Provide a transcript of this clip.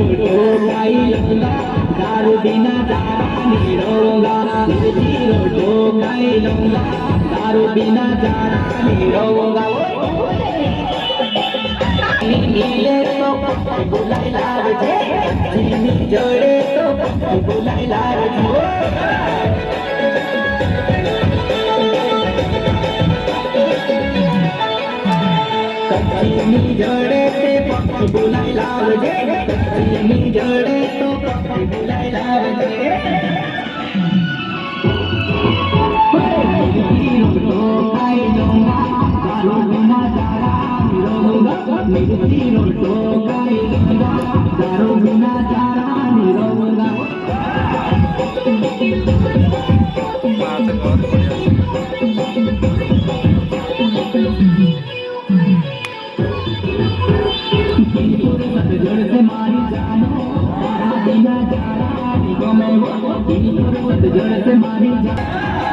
ठोकाई लूंगा, दारू बिना जारा नहीं रहूंगा। मिर्ची ठोकाई लूंगा, दारू बिना जारा नहीं रहूंगा। मिले तो बुलाई लावजे, जीनी जोड़े तो बुलाई लावजे। कच्ची जड़े ते पक्षी बुलाई लावजे, कच्ची जड़े तो पक्षी बुलाई लावजे। ठोकाई लूंगा, दारू बिना जारा नहीं रहूंगा। मिर्ची ठोकाई लूंगा, दारू बिना जारा नहीं रहूंगा। बात बहुत बढ़िया। जड़ से मारी जानो, बिना जारा नहीं गमे वो। जड़ से मारी जानो।